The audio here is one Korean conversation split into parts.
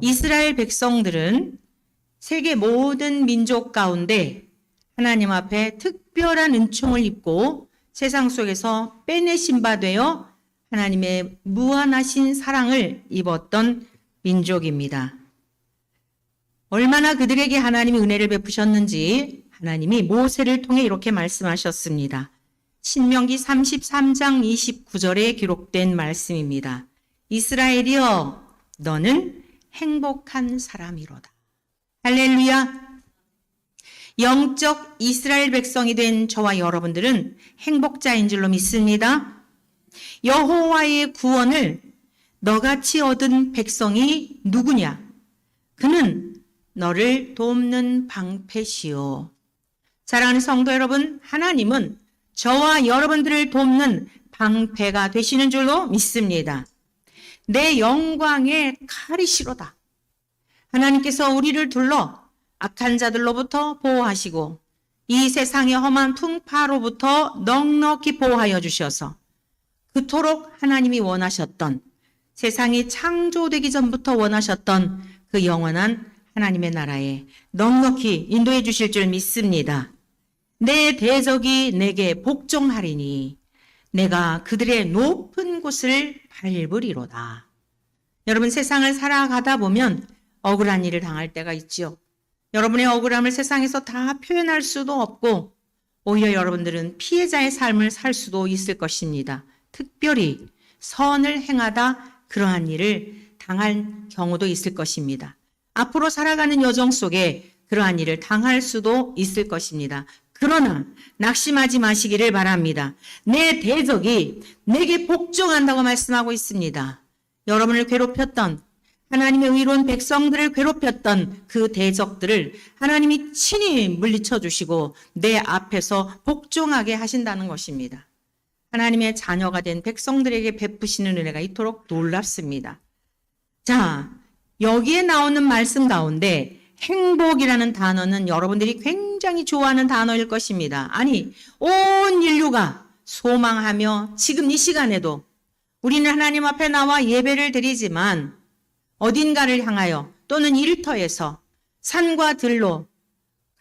이스라엘 백성들은 세계 모든 민족 가운데 하나님 앞에 특별한 은총을 입고 세상 속에서 빼내신 바 되어 하나님의 무한하신 사랑을 입었던 민족입니다. 얼마나 그들에게 하나님이 은혜를 베푸셨는지 하나님이 모세를 통해 이렇게 말씀하셨습니다. 신명기 33장 29절에 기록된 말씀입니다. 이스라엘이여 너는 행복한 사람이로다. 할렐루야. 영적 이스라엘 백성이 된 저와 여러분들은 행복자인 줄로 믿습니다. 여호와의 구원을 너같이 얻은 백성이 누구냐? 그는 너를 돕는 방패시오. 사랑하는 성도 여러분, 하나님은 저와 여러분들을 돕는 방패가 되시는 줄로 믿습니다. 내 영광의 칼이시로다. 하나님께서 우리를 둘러 악한 자들로부터 보호하시고 이 세상의 험한 풍파로부터 넉넉히 보호하여 주셔서 그토록 하나님이 원하셨던, 세상이 창조되기 전부터 원하셨던 그 영원한 하나님의 나라에 넉넉히 인도해 주실 줄 믿습니다. 내 대적이 내게 복종하리니 내가 그들의 높은 곳을 밟으리로다. 여러분, 세상을 살아가다 보면 억울한 일을 당할 때가 있죠. 여러분의 억울함을 세상에서 다 표현할 수도 없고 오히려 여러분들은 피해자의 삶을 살 수도 있을 것입니다. 특별히 선을 행하다 그러한 일을 당할 경우도 있을 것입니다. 앞으로 살아가는 여정 속에 그러한 일을 당할 수도 있을 것입니다. 그러나 낙심하지 마시기를 바랍니다. 내 대적이 내게 복종한다고 말씀하고 있습니다. 여러분을 괴롭혔던, 하나님의 의로운 백성들을 괴롭혔던 그 대적들을 하나님이 친히 물리쳐 주시고 내 앞에서 복종하게 하신다는 것입니다. 하나님의 자녀가 된 백성들에게 베푸시는 은혜가 이토록 놀랍습니다. 자, 여기에 나오는 말씀 가운데 행복이라는 단어는 여러분들이 굉장히 좋아하는 단어일 것입니다. 아니, 온 인류가 소망하며 지금 이 시간에도 우리는 하나님 앞에 나와 예배를 드리지만 어딘가를 향하여 또는 일터에서 산과 들로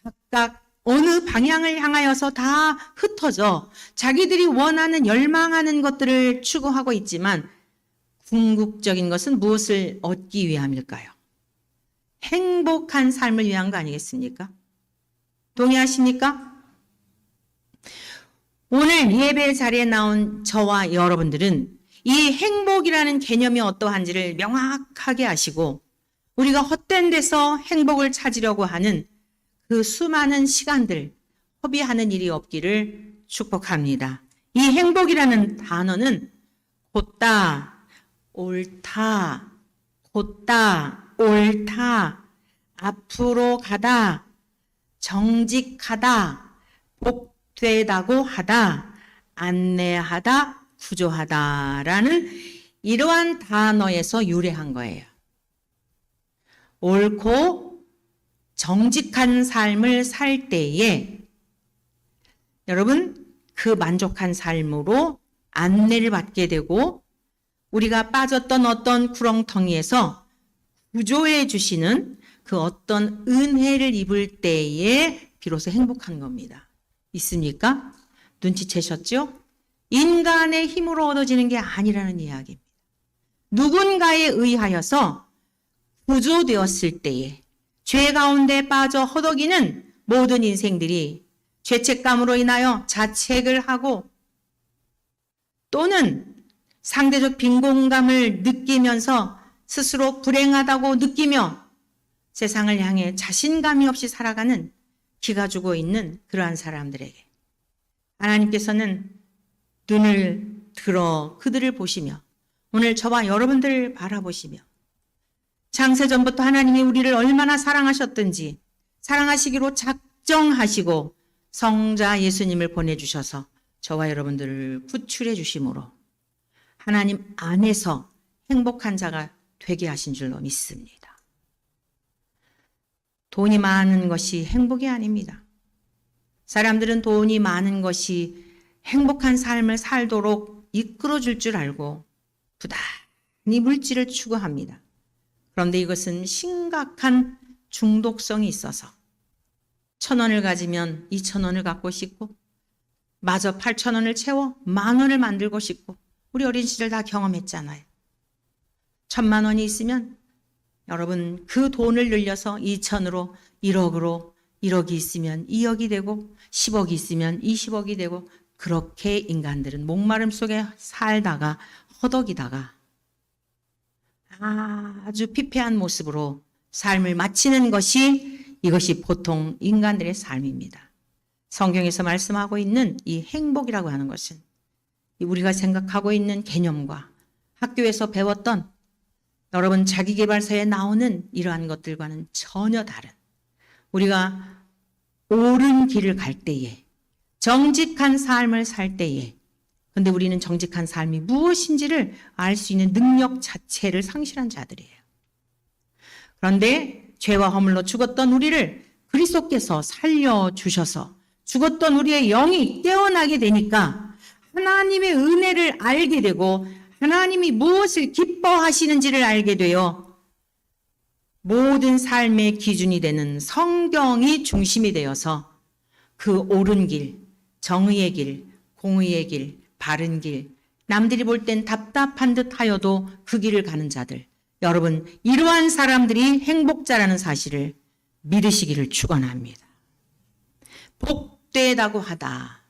각각 어느 방향을 향하여서 다 흩어져 자기들이 원하는 열망하는 것들을 추구하고 있지만 궁극적인 것은 무엇을 얻기 위함일까요? 행복한 삶을 위한 거 아니겠습니까? 동의하십니까? 오늘 예배 자리에 나온 저와 여러분들은 이 행복이라는 개념이 어떠한지를 명확하게 아시고 우리가 헛된 데서 행복을 찾으려고 하는 그 수많은 시간들 허비하는 일이 없기를 축복합니다. 이 행복이라는 단어는 곧다, 옳다, 곧다, 옳다, 앞으로 가다, 정직하다, 복되다고 하다, 안내하다, 구조하다라는 이러한 단어에서 유래한 거예요. 옳고 정직한 삶을 살 때에 여러분 그 만족한 삶으로 안내를 받게 되고 우리가 빠졌던 어떤 구렁텅이에서 구조해 주시는 그 어떤 은혜를 입을 때에 비로소 행복한 겁니다. 있습니까? 눈치채셨죠? 인간의 힘으로 얻어지는 게 아니라는 이야기입니다. 누군가에 의하여서 구조되었을 때에 죄 가운데 빠져 허덕이는 모든 인생들이 죄책감으로 인하여 자책을 하고 또는 상대적 빈곤감을 느끼면서 스스로 불행하다고 느끼며 세상을 향해 자신감이 없이 살아가는 기가 죽어 있는 그러한 사람들에게 하나님께서는 눈을 들어 그들을 보시며 오늘 저와 여러분들을 바라보시며 창세전부터 하나님이 우리를 얼마나 사랑하셨든지 사랑하시기로 작정하시고 성자 예수님을 보내주셔서 저와 여러분들을 구출해 주심으로 하나님 안에서 행복한 자가 되게 하신 줄로 믿습니다. 돈이 많은 것이 행복이 아닙니다. 사람들은 돈이 많은 것이 행복한 삶을 살도록 이끌어줄 줄 알고 부단히 물질을 추구합니다. 그런데 이것은 심각한 중독성이 있어서 1,000원을 가지면 2,000원을 갖고 싶고 마저 8,000원을 채워 10,000원을 만들고 싶고 우리 어린 시절 다 경험했잖아요. 1,000만 원이 있으면 여러분 그 돈을 늘려서 2,000으로 1억으로 1억이 있으면 2억이 되고 10억이 있으면 20억이 되고 그렇게 인간들은 목마름 속에 살다가 허덕이다가 아주 피폐한 모습으로 삶을 마치는 것이 이것이 보통 인간들의 삶입니다. 성경에서 말씀하고 있는 이 행복이라고 하는 것은 우리가 생각하고 있는 개념과 학교에서 배웠던 여러분 자기계발서에 나오는 이러한 것들과는 전혀 다른 우리가 옳은 길을 갈 때에 정직한 삶을 살 때에 근데 우리는 정직한 삶이 무엇인지를 알 수 있는 능력 자체를 상실한 자들이에요. 그런데 죄와 허물로 죽었던 우리를 그리스도께서 살려주셔서 죽었던 우리의 영이 깨어나게 되니까 하나님의 은혜를 알게 되고 하나님이 무엇을 기뻐하시는지를 알게 되어 모든 삶의 기준이 되는 성경이 중심이 되어서 그 옳은 길, 정의의 길, 공의의 길, 바른 길, 남들이 볼 땐 답답한 듯 하여도 그 길을 가는 자들. 여러분, 이러한 사람들이 행복자라는 사실을 믿으시기를 축원합니다. 복되다고 하다.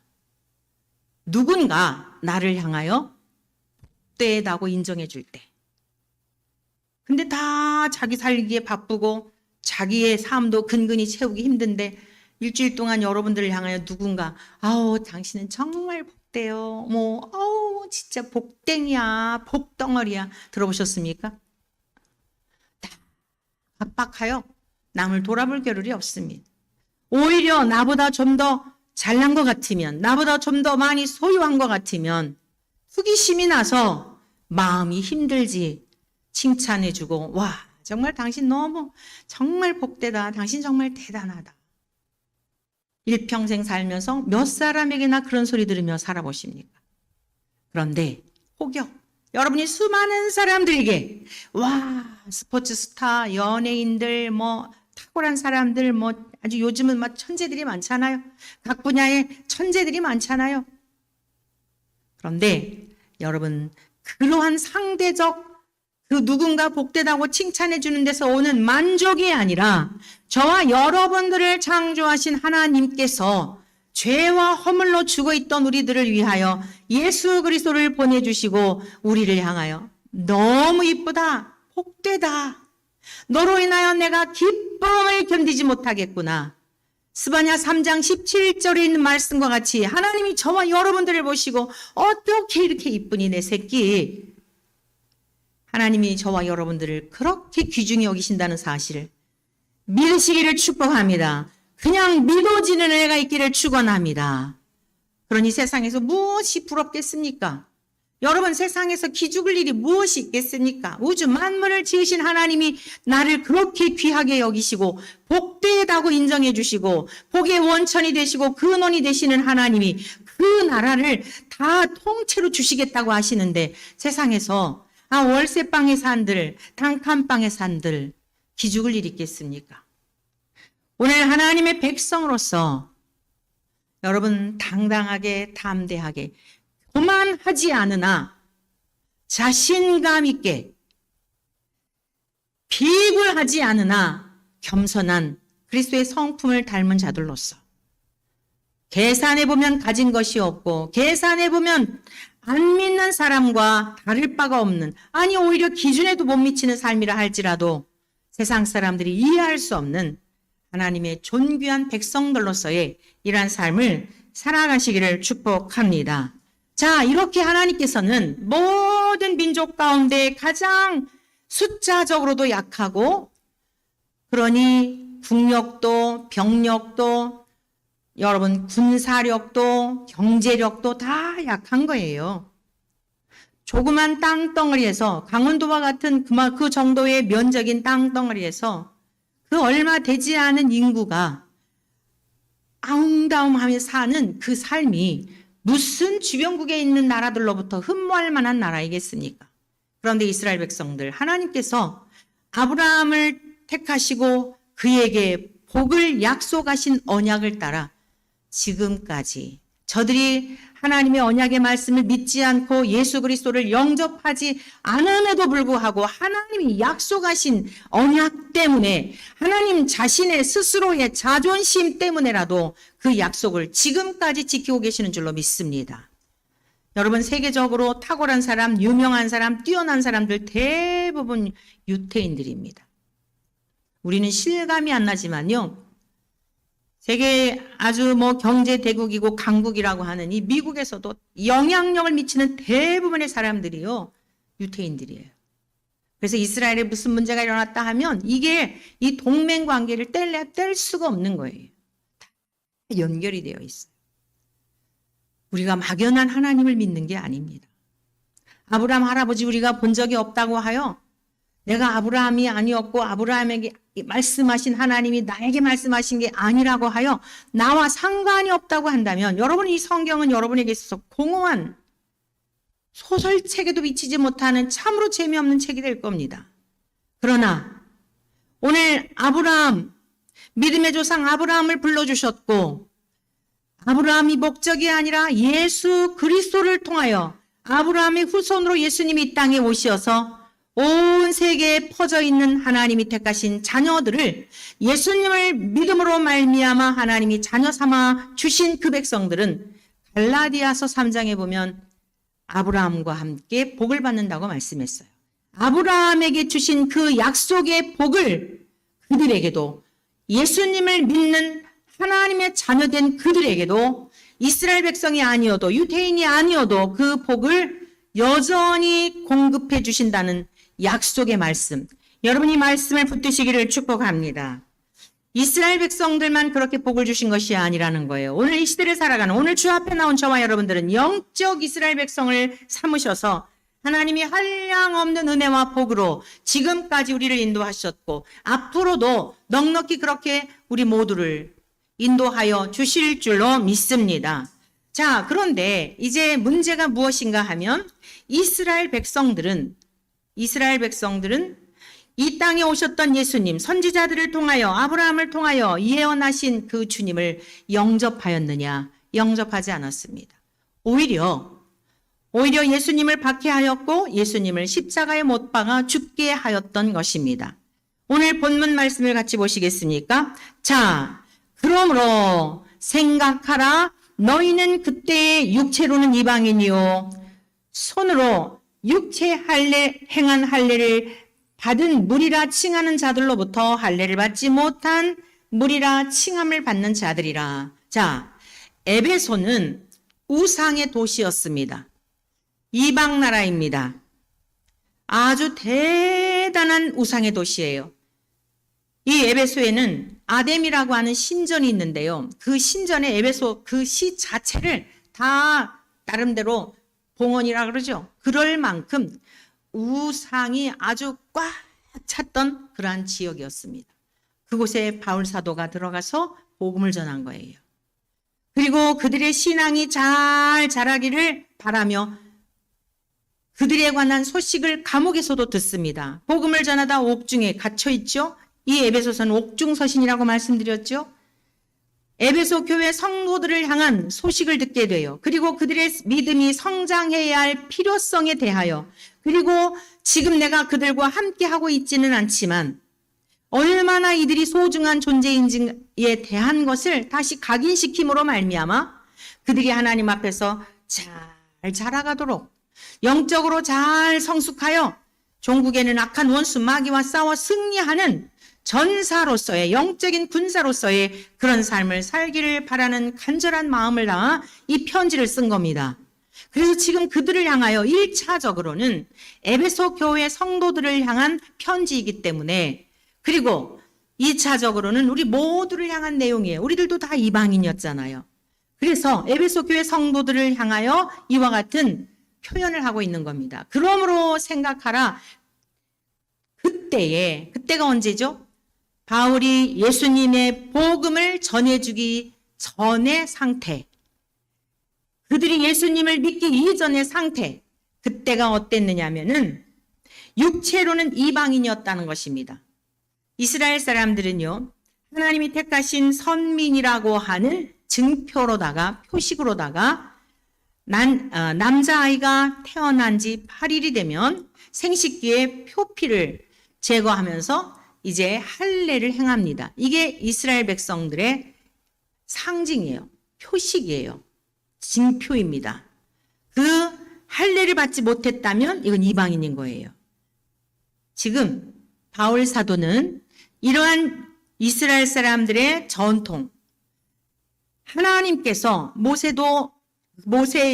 누군가 나를 향하여 복되다고 인정해 줄 때. 근데 다 자기 살기에 바쁘고 자기의 삶도 근근히 채우기 힘든데 일주일 동안 여러분들을 향하여 누군가 아우 당신은 정말 복돼요. 뭐 아우 진짜 복땡이야. 복덩어리야. 들어보셨습니까? 다 압박하여 남을 돌아볼 겨를이 없습니다. 오히려 나보다 좀 더 잘난 것 같으면 나보다 좀 더 많이 소유한 것 같으면 후기심이 나서 마음이 힘들지 칭찬해주고 와 정말 당신 너무 정말 복되다. 당신 정말 대단하다. 일평생 살면서 몇 사람에게나 그런 소리 들으며 살아보십니까? 그런데 혹여 여러분이 수많은 사람들에게 와 스포츠 스타, 연예인들, 뭐 탁월한 사람들, 뭐 아주 요즘은 막 천재들이 많잖아요. 각 분야의 천재들이 많잖아요. 그런데 여러분 그러한 상대적 그 누군가 복되다고 칭찬해 주는 데서 오는 만족이 아니라 저와 여러분들을 창조하신 하나님께서 죄와 허물로 죽어 있던 우리들을 위하여 예수 그리스도를 보내주시고 우리를 향하여 너무 이쁘다, 복되다. 너로 인하여 내가 기쁨을 견디지 못하겠구나. 스바냐 3장 17절에 있는 말씀과 같이 하나님이 저와 여러분들을 보시고 어떻게 이렇게 이쁘니 내 새끼. 하나님이 저와 여러분들을 그렇게 귀중히 여기신다는 사실을 믿으시기를 축복합니다. 그냥 믿어지는 은혜가 있기를 축원합니다. 그러니 세상에서 무엇이 부럽겠습니까? 여러분 세상에서 기죽을 일이 무엇이 있겠습니까? 우주 만물을 지으신 하나님이 나를 그렇게 귀하게 여기시고 복되다고 인정해 주시고 복의 원천이 되시고 근원이 되시는 하나님이 그 나라를 다 통째로 주시겠다고 하시는데 세상에서 월세방에 산들, 단칸방에 산들 기죽을 일이 있겠습니까? 오늘 하나님의 백성으로서 여러분 당당하게 담대하게 교만하지 않으나 자신감 있게 비굴하지 않으나 겸손한 그리스도의 성품을 닮은 자들로서 계산해보면 가진 것이 없고 계산해보면 안 믿는 사람과 다를 바가 없는 아니 오히려 기준에도 못 미치는 삶이라 할지라도 세상 사람들이 이해할 수 없는 하나님의 존귀한 백성들로서의 이러한 삶을 살아가시기를 축복합니다. 자, 이렇게 하나님께서는 모든 민족 가운데 가장 숫자적으로도 약하고 그러니 국력도 병력도 여러분 군사력도 경제력도 다 약한 거예요. 조그만 땅덩어리에서 강원도와 같은 그 정도의 면적인 땅덩어리에서 그 얼마 되지 않은 인구가 아웅다웅하며 사는 그 삶이 무슨 주변국에 있는 나라들로부터 흠모할 만한 나라이겠습니까? 그런데 이스라엘 백성들 하나님께서 아브라함을 택하시고 그에게 복을 약속하신 언약을 따라 지금까지 저들이 하나님의 언약의 말씀을 믿지 않고 예수 그리스도를 영접하지 않음에도 불구하고 하나님이 약속하신 언약 때문에 하나님 자신의 스스로의 자존심 때문에라도 그 약속을 지금까지 지키고 계시는 줄로 믿습니다. 여러분, 세계적으로 탁월한 사람, 유명한 사람, 뛰어난 사람들 대부분 유태인들입니다. 우리는 실감이 안 나지만요. 세계 아주 경제 대국이고 강국이라고 하는 이 미국에서도 영향력을 미치는 대부분의 사람들이요, 유태인들이에요. 그래서 이스라엘에 무슨 문제가 일어났다 하면 이게 이 동맹 관계를 뗄 수가 없는 거예요. 다 연결이 되어 있어요. 우리가 막연한 하나님을 믿는 게 아닙니다. 아브라함 할아버지 우리가 본 적이 없다고 하여 내가 아브라함이 아니었고 아브라함에게 말씀하신 하나님이 나에게 말씀하신 게 아니라고 하여 나와 상관이 없다고 한다면 여러분, 이 성경은 여러분에게 있어서 공허한 소설책에도 미치지 못하는 참으로 재미없는 책이 될 겁니다. 그러나 오늘 아브라함, 믿음의 조상 아브라함을 불러주셨고 아브라함이 목적이 아니라 예수 그리스도를 통하여 아브라함의 후손으로 예수님이 이 땅에 오셔서 온 세계에 퍼져 있는 하나님이 택하신 자녀들을 예수님을 믿음으로 말미암아 하나님이 자녀 삼아 주신 그 백성들은 갈라디아서 3장에 보면 아브라함과 함께 복을 받는다고 말씀했어요. 아브라함에게 주신 그 약속의 복을 그들에게도, 예수님을 믿는 하나님의 자녀된 그들에게도, 이스라엘 백성이 아니어도 유태인이 아니어도 그 복을 여전히 공급해 주신다는 약속의 말씀, 여러분이 말씀을 붙드시기를 축복합니다. 이스라엘 백성들만 그렇게 복을 주신 것이 아니라는 거예요. 오늘 이 시대를 살아가는, 오늘 주 앞에 나온 저와 여러분들은 영적 이스라엘 백성을 삼으셔서 하나님이 한량없는 은혜와 복으로 지금까지 우리를 인도하셨고 앞으로도 넉넉히 그렇게 우리 모두를 인도하여 주실 줄로 믿습니다. 자, 그런데 이제 문제가 무엇인가 하면 이스라엘 백성들은 이 땅에 오셨던 예수님, 선지자들을 통하여 아브라함을 통하여 예언하신 그 주님을 영접하였느냐? 영접하지 않았습니다. 오히려 예수님을 박해하였고 예수님을 십자가에 못 박아 죽게 하였던 것입니다. 오늘 본문 말씀을 같이 보시겠습니까? 자, 그러므로 생각하라. 너희는 그때 육체로는 이방인이요 손으로 육체 행한 할례를 받은 무리라 칭하는 자들로부터 할례를 받지 못한 무리라 칭함을 받는 자들이라. 자, 에베소는 우상의 도시였습니다. 이방 나라입니다. 아주 대단한 우상의 도시예요. 이 에베소에는 아뎀이라고 하는 신전이 있는데요. 그 신전의 에베소 그 시 자체를 다 나름대로 봉헌이라 그러죠. 그럴 만큼 우상이 아주 꽉 찼던 그러한 지역이었습니다. 그곳에 바울 사도가 들어가서 복음을 전한 거예요. 그리고 그들의 신앙이 잘 자라기를 바라며 그들에 관한 소식을 감옥에서도 듣습니다. 복음을 전하다 옥중에 갇혀 있죠. 이 에베소서는 옥중서신이라고 말씀드렸죠. 에베소 교회 성도들을 향한 소식을 듣게 돼요. 그리고 그들의 믿음이 성장해야 할 필요성에 대하여, 그리고 지금 내가 그들과 함께 하고 있지는 않지만 얼마나 이들이 소중한 존재인지에 대한 것을 다시 각인시킴으로 말미암아 그들이 하나님 앞에서 잘 자라가도록 영적으로 잘 성숙하여 종국에는 악한 원수 마귀와 싸워 승리하는 전사로서의, 영적인 군사로서의 그런 삶을 살기를 바라는 간절한 마음을 담아 이 편지를 쓴 겁니다. 그래서 지금 그들을 향하여 1차적으로는 에베소 교회 성도들을 향한 편지이기 때문에, 그리고 2차적으로는 우리 모두를 향한 내용이에요. 우리들도 다 이방인이었잖아요. 그래서 에베소 교회 성도들을 향하여 이와 같은 표현을 하고 있는 겁니다. 그러므로 생각하라. 그때가 언제죠? 바울이 예수님의 복음을 전해주기 전의 상태, 그들이 예수님을 믿기 이전의 상태, 그때가 어땠느냐면은 육체로는 이방인이었다는 것입니다. 이스라엘 사람들은요, 하나님이 택하신 선민이라고 하는 증표로다가, 표식으로다가 남자아이가 태어난 지 8일이 되면 생식기의 표피를 제거하면서 이제 할례를 행합니다. 이게 이스라엘 백성들의 상징이에요. 표식이에요. 징표입니다. 그 할례를 받지 못했다면 이건 이방인인 거예요. 지금 바울 사도는 이러한 이스라엘 사람들의 전통, 하나님께서 모세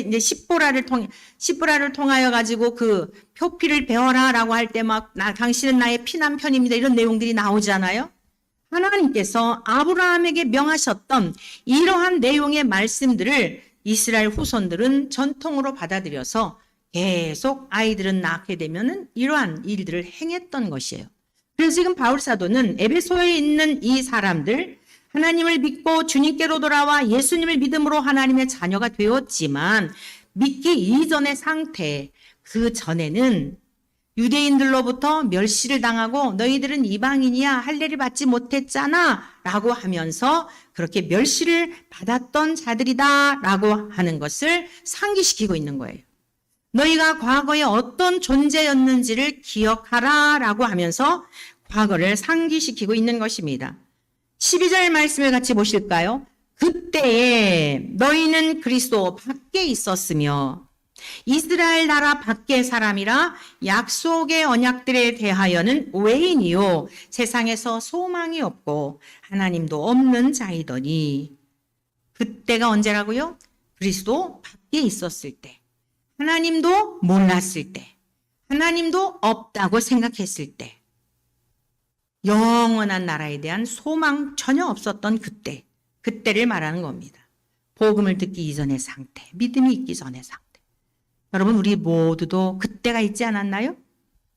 이제 십보라를 통하여 가지고 그 표피를 베어라라고 할 때 막 당신은 나의 피난편입니다 이런 내용들이 나오잖아요. 하나님께서 아브라함에게 명하셨던 이러한 내용의 말씀들을 이스라엘 후손들은 전통으로 받아들여서 계속 아이들은 낳게 되면은 이러한 일들을 행했던 것이에요. 그래서 지금 바울 사도는 에베소에 있는 이 사람들, 하나님을 믿고 주님께로 돌아와 예수님을 믿음으로 하나님의 자녀가 되었지만 믿기 이전의 상태, 그 전에는 유대인들로부터 멸시를 당하고 너희들은 이방인이야 할례를 받지 못했잖아 라고 하면서 그렇게 멸시를 받았던 자들이다 라고 하는 것을 상기시키고 있는 거예요. 너희가 과거에 어떤 존재였는지를 기억하라 라고 하면서 과거를 상기시키고 있는 것입니다. 12절 말씀을 같이 보실까요? 그때에 너희는 그리스도 밖에 있었으며 이스라엘 나라 밖의 사람이라 약속의 언약들에 대하여는 외인이요 세상에서 소망이 없고 하나님도 없는 자이더니 그때가 언제라고요? 그리스도 밖에 있었을 때, 하나님도 몰랐을 때, 하나님도 없다고 생각했을 때, 영원한 나라에 대한 소망 전혀 없었던 그때를 말하는 겁니다. 복음을 듣기 이전의 상태, 믿음이 있기 전의 상태. 여러분, 우리 모두도 그때가 있지 않았나요?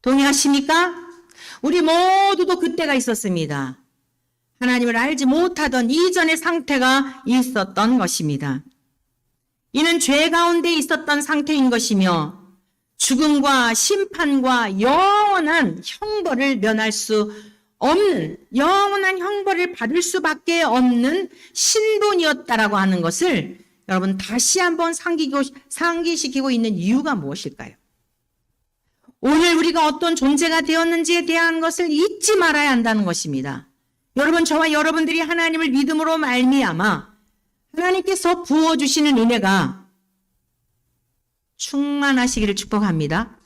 동의하십니까? 우리 모두도 그때가 있었습니다. 하나님을 알지 못하던 이전의 상태가 있었던 것입니다. 이는 죄 가운데 있었던 상태인 것이며 죽음과 심판과 영원한 형벌을 면할 수 없는, 영원한 형벌을 받을 수밖에 없는 신분이었다라고 하는 것을 여러분 다시 한번 상기시키고 있는 이유가 무엇일까요? 오늘 우리가 어떤 존재가 되었는지에 대한 것을 잊지 말아야 한다는 것입니다. 여러분, 저와 여러분들이 하나님을 믿음으로 말미암아 하나님께서 부어주시는 은혜가 충만하시기를 축복합니다.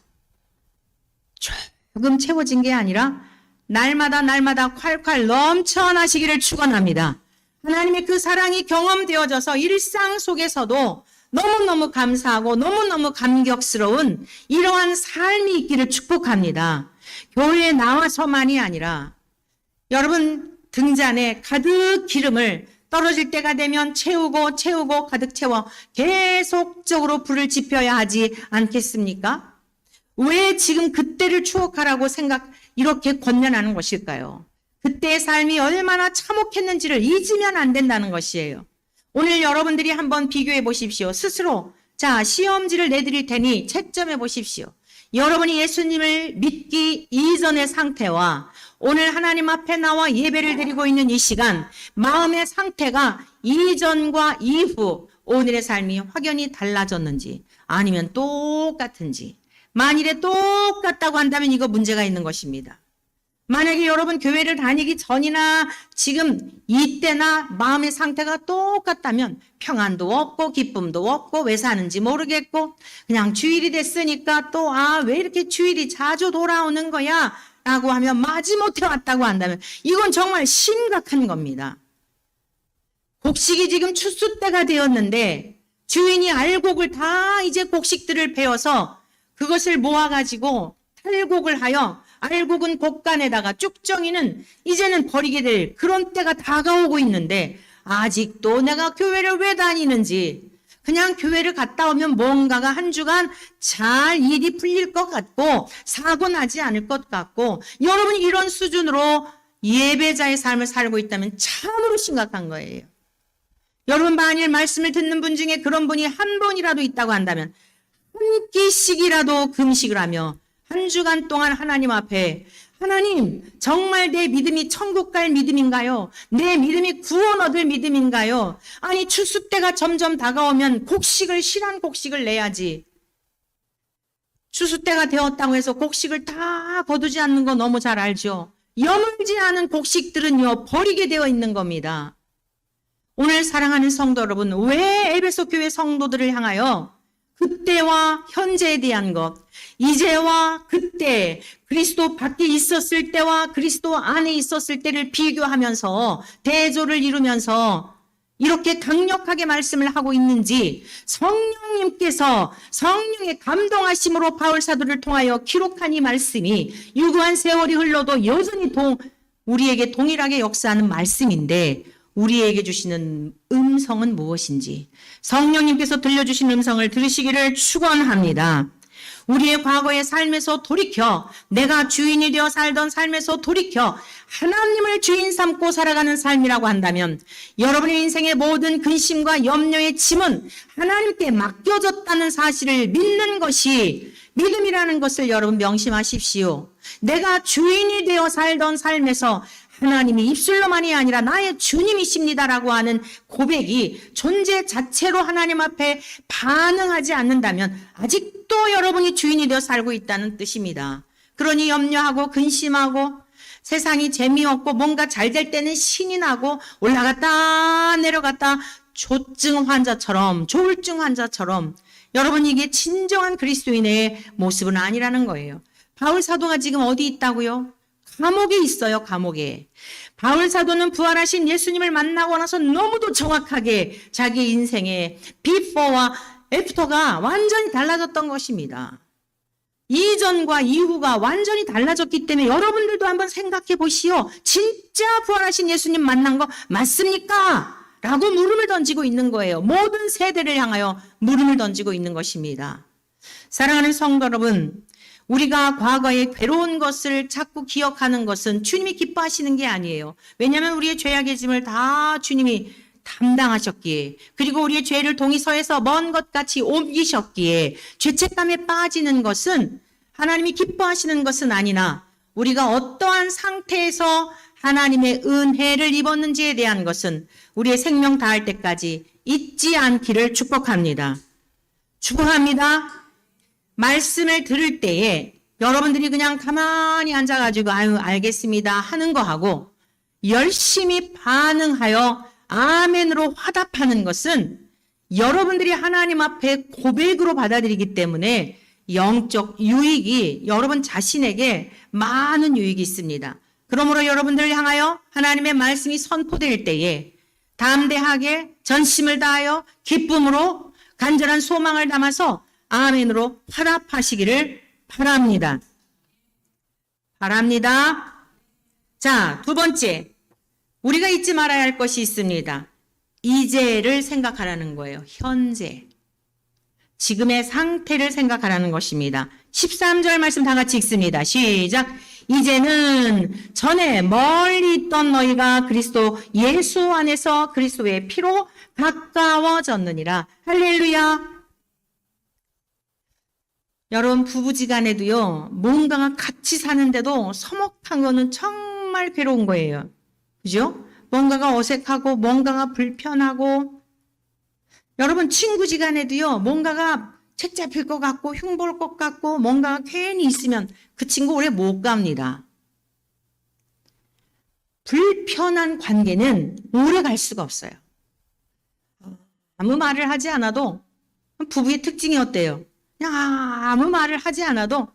조금 채워진 게 아니라 날마다 콸콸 넘쳐나시기를 축원합니다. 하나님의 그 사랑이 경험되어져서 일상 속에서도 너무너무 감사하고 너무너무 감격스러운 이러한 삶이 있기를 축복합니다. 교회에 나와서만이 아니라 여러분 등잔에 가득 기름을 떨어질 때가 되면 채우고 가득 채워 계속적으로 불을 지펴야 하지 않겠습니까? 왜 지금 그때를 추억하라고 이렇게 권면하는 것일까요? 그때의 삶이 얼마나 참혹했는지를 잊으면 안 된다는 것이에요. 오늘 여러분들이 한번 비교해 보십시오. 스스로. 자, 시험지를 내드릴 테니 채점해 보십시오. 여러분이 예수님을 믿기 이전의 상태와 오늘 하나님 앞에 나와 예배를 드리고 있는 이 시간, 마음의 상태가 이전과 이후 오늘의 삶이 확연히 달라졌는지 아니면 똑같은지, 만일에 똑같다고 한다면 이거 문제가 있는 것입니다. 만약에 여러분 교회를 다니기 전이나 지금 이때나 마음의 상태가 똑같다면 평안도 없고 기쁨도 없고 왜 사는지 모르겠고 그냥 주일이 됐으니까 또 왜 이렇게 주일이 자주 돌아오는 거야 라고 하면 마지못해 왔다고 한다면 이건 정말 심각한 겁니다. 곡식이 지금 추수 때가 되었는데 주인이 알곡을 다 이제 곡식들을 베어서 그것을 모아가지고 탈곡을 하여 알곡은 곡간에다가 쭉정이는 이제는 버리게 될 그런 때가 다가오고 있는데 아직도 내가 교회를 왜 다니는지 그냥 교회를 갔다 오면 뭔가가 한 주간 잘 일이 풀릴 것 같고 사고 나지 않을 것 같고 여러분이 이런 수준으로 예배자의 삶을 살고 있다면 참으로 심각한 거예요. 여러분 만일 말씀을 듣는 분 중에 그런 분이 한 분이라도 있다고 한다면 한 끼씩이라도 금식을 하며 한 주간 동안 하나님 앞에 하나님, 정말 내 믿음이 천국 갈 믿음인가요? 내 믿음이 구원 얻을 믿음인가요? 아니, 추수 때가 점점 다가오면 실한 곡식을 내야지. 추수 때가 되었다고 해서 곡식을 다 거두지 않는 거 너무 잘 알죠? 여물지 않은 곡식들은요, 버리게 되어 있는 겁니다. 오늘 사랑하는 성도 여러분, 왜 에베소 교회 성도들을 향하여 그때와 현재에 대한 것, 이제와 그때, 그리스도 밖에 있었을 때와 그리스도 안에 있었을 때를 비교하면서 대조를 이루면서 이렇게 강력하게 말씀을 하고 있는지 성령님께서 성령의 감동하심으로 바울 사도를 통하여 기록한 이 말씀이 유구한 세월이 흘러도 여전히 우리에게 동일하게 역사하는 말씀인데 우리에게 주시는 음성은 무엇인지 성령님께서 들려주신 음성을 들으시기를 축원합니다. 우리의 과거의 삶에서 돌이켜 내가 주인이 되어 살던 삶에서 돌이켜 하나님을 주인 삼고 살아가는 삶이라고 한다면 여러분의 인생의 모든 근심과 염려의 짐은 하나님께 맡겨졌다는 사실을 믿는 것이 믿음이라는 것을 여러분 명심하십시오. 내가 주인이 되어 살던 삶에서 하나님이 입술로만이 아니라 나의 주님이십니다라고 하는 고백이 존재 자체로 하나님 앞에 반응하지 않는다면 아직도 여러분이 주인이 되어 살고 있다는 뜻입니다. 그러니 염려하고 근심하고 세상이 재미없고 뭔가 잘 될 때는 신이 나고 올라갔다 내려갔다 조증 환자처럼 조울증 환자처럼 여러분 이게 진정한 그리스도인의 모습은 아니라는 거예요. 바울 사도가 지금 어디 있다고요? 감옥에 있어요. 감옥에. 바울 사도는 부활하신 예수님을 만나고 나서 너무도 정확하게 자기 인생의 비포와 애프터가 완전히 달라졌던 것입니다. 이전과 이후가 완전히 달라졌기 때문에 여러분들도 한번 생각해 보시오. 진짜 부활하신 예수님 만난 거 맞습니까? 라고 물음을 던지고 있는 거예요. 모든 세대를 향하여 물음을 던지고 있는 것입니다. 사랑하는 성도 여러분, 우리가 과거에 괴로운 것을 자꾸 기억하는 것은 주님이 기뻐하시는 게 아니에요. 왜냐하면 우리의 죄악의 짐을 다 주님이 담당하셨기에 그리고 우리의 죄를 동의서에서 먼 것 같이 옮기셨기에 죄책감에 빠지는 것은 하나님이 기뻐하시는 것은 아니나 우리가 어떠한 상태에서 하나님의 은혜를 입었는지에 대한 것은 우리의 생명 다할 때까지 잊지 않기를 축복합니다. 축복합니다. 말씀을 들을 때에 여러분들이 그냥 가만히 앉아가지고 아유 알겠습니다 하는 거하고 열심히 반응하여 아멘으로 화답하는 것은 여러분들이 하나님 앞에 고백으로 받아들이기 때문에 영적 유익이 여러분 자신에게 많은 유익이 있습니다. 그러므로 여러분들을 향하여 하나님의 말씀이 선포될 때에 담대하게 전심을 다하여 기쁨으로 간절한 소망을 담아서 아멘으로 화답하시기를 바랍니다. 자, 두 번째. 우리가 잊지 말아야 할 것이 있습니다. 이제를 생각하라는 거예요. 현재. 지금의 상태를 생각하라는 것입니다. 13절 말씀 다 같이 읽습니다. 시작. 이제는 전에 멀리 있던 너희가 그리스도 예수 안에서 그리스도의 피로 가까워졌느니라. 할렐루야. 여러분 부부지간에도요. 뭔가가 같이 사는데도 서먹한 거는 정말 괴로운 거예요. 그죠? 뭔가가 어색하고 뭔가가 불편하고 여러분 친구지간에도요. 뭔가가 책 잡힐 것 같고 흉볼 것 같고 뭔가가 괜히 있으면 그 친구 오래 못 갑니다. 불편한 관계는 오래 갈 수가 없어요. 아무 말을 하지 않아도 부부의 특징이 어때요? 그냥 아무 말을 하지 않아도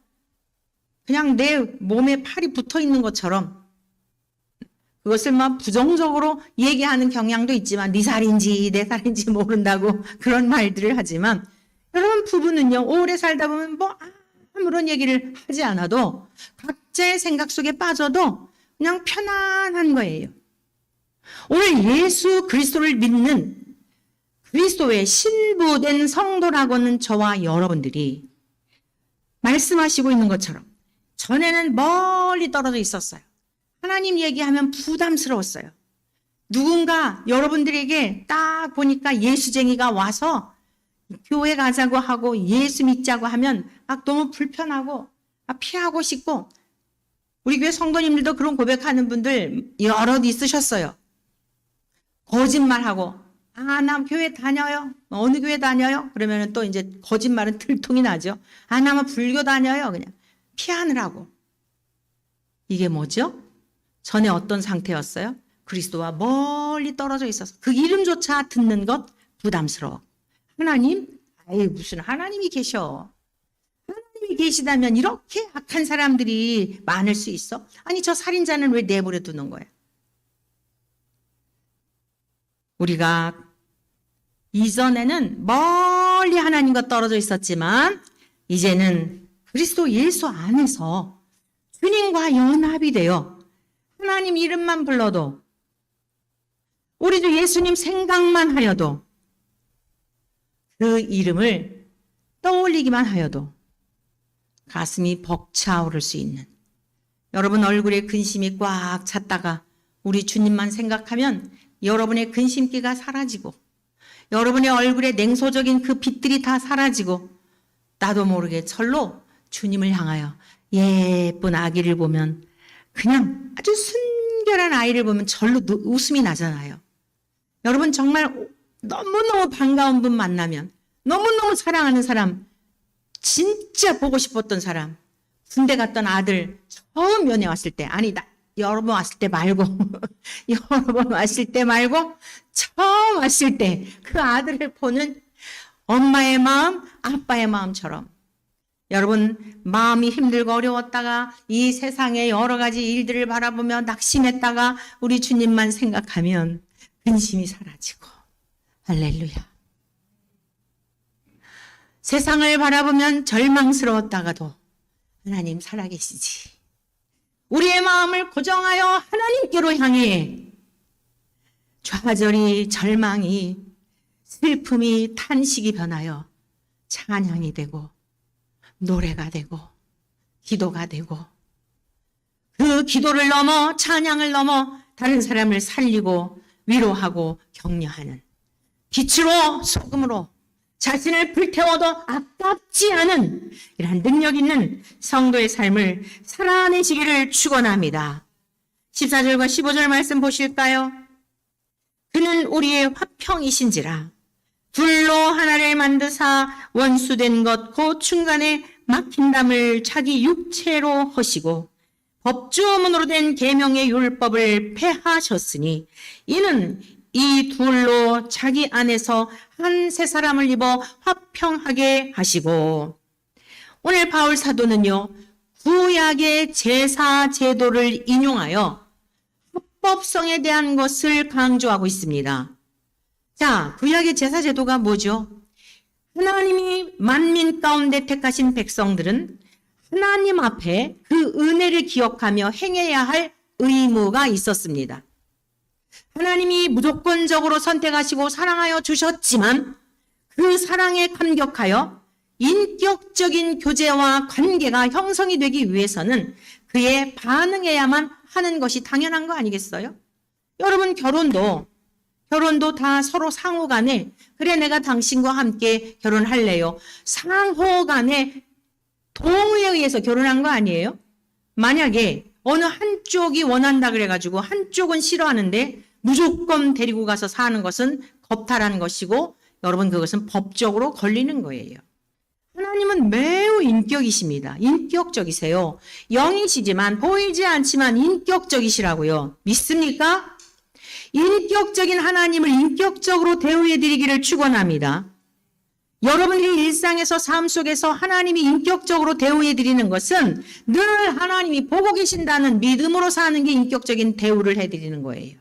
그냥 내 몸에 팔이 붙어 있는 것처럼 그것을 막 부정적으로 얘기하는 경향도 있지만 네 살인지 내 살인지 모른다고 그런 말들을 하지만 여러분 부부는요 오래 살다 보면 뭐 아무런 얘기를 하지 않아도 각자의 생각 속에 빠져도 그냥 편안한 거예요. 오늘 예수 그리스도를 믿는 그리스도의 신부된 성도라고는 저와 여러분들이 말씀하시고 있는 것처럼 전에는 멀리 떨어져 있었어요. 하나님 얘기하면 부담스러웠어요. 누군가 여러분들에게 딱 보니까 예수쟁이가 와서 교회 가자고 하고 예수 믿자고 하면 막 너무 불편하고 피하고 싶고, 우리 교회 성도님들도 그런 고백하는 분들 여럿 있으셨어요. 거짓말하고, 나 교회 다녀요. 어느 교회 다녀요? 그러면 또 이제 거짓말은 들통이 나죠. 나 불교 다녀요. 그냥 피하느라고. 이게 뭐죠? 전에 어떤 상태였어요? 그리스도와 멀리 떨어져 있어서 그 이름조차 듣는 것 부담스러워. 하나님? 무슨 하나님이 계셔. 하나님이 계시다면 이렇게 악한 사람들이 많을 수 있어? 아니, 저 살인자는 왜 내버려 두는 거야? 우리가 이전에는 멀리 하나님과 떨어져 있었지만 이제는 그리스도 예수 안에서 주님과 연합이 되어 하나님 이름만 불러도, 우리 주 예수님 생각만 하여도, 그 이름을 떠올리기만 하여도 가슴이 벅차오를 수 있는, 여러분 얼굴에 근심이 꽉 찼다가 우리 주님만 생각하면 여러분의 근심기가 사라지고, 여러분의 얼굴에 냉소적인 그 빛들이 다 사라지고, 나도 모르게 절로 주님을 향하여 예쁜 아기를 보면, 그냥 아주 순결한 아이를 보면 절로 웃음이 나잖아요. 여러분 정말 너무너무 반가운 분 만나면, 너무너무 사랑하는 사람, 진짜 보고 싶었던 사람, 군대 갔던 아들 처음 면회 왔을 때, 여러 번 왔을 때 말고 여러 번 왔을 때 말고 처음 왔을 때 그 아들을 보는 엄마의 마음, 아빠의 마음처럼, 여러분 마음이 힘들고 어려웠다가 이 세상의 여러 가지 일들을 바라보며 낙심했다가 우리 주님만 생각하면 근심이 사라지고, 할렐루야. 세상을 바라보면 절망스러웠다가도 하나님 살아계시지. 우리의 마음을 고정하여 하나님께로 향해 좌절이, 절망이, 슬픔이, 탄식이 변하여 찬양이 되고 노래가 되고 기도가 되고, 그 기도를 넘어, 찬양을 넘어 다른 사람을 살리고 위로하고 격려하는, 빛으로 소금으로 자신을 불태워도 아깝지 않은 이러한 능력 있는 성도의 삶을 살아내시기를 축원합니다. 14절과 15절 말씀 보실까요? 그는 우리의 화평이신지라 불로 하나를 만드사 원수된 것 곧 중간에 막힌 담을 자기 육체로 허시고 법주문으로 된 계명의 율법을 폐하셨으니 이는 이 둘로 자기 안에서 한 새 사람을 입어 화평하게 하시고. 오늘 바울 사도는요, 구약의 제사 제도를 인용하여 합법성에 대한 것을 강조하고 있습니다. 자, 구약의 제사 제도가 뭐죠? 하나님이 만민 가운데 택하신 백성들은 하나님 앞에 그 은혜를 기억하며 행해야 할 의무가 있었습니다. 하나님이 무조건적으로 선택하시고 사랑하여 주셨지만 그 사랑에 감격하여 인격적인 교제와 관계가 형성이 되기 위해서는 그에 반응해야만 하는 것이 당연한 거 아니겠어요? 여러분 결혼도 다 서로 상호 간에, 그래 내가 당신과 함께 결혼할래요, 상호 간에 동의에 의해서 결혼한 거 아니에요? 만약에 어느 한쪽이 원한다 그래가지고 한쪽은 싫어하는데 무조건 데리고 가서 사는 것은 겁탈하는 것이고, 여러분 그것은 법적으로 걸리는 거예요. 하나님은 매우 인격이십니다. 인격적이세요. 영이시지만 보이지 않지만 인격적이시라고요. 믿습니까? 인격적인 하나님을 인격적으로 대우해 드리기를 축원합니다. 여러분들이 일상에서 삶 속에서 하나님이 인격적으로 대우해 드리는 것은 늘 하나님이 보고 계신다는 믿음으로 사는 게 인격적인 대우를 해 드리는 거예요.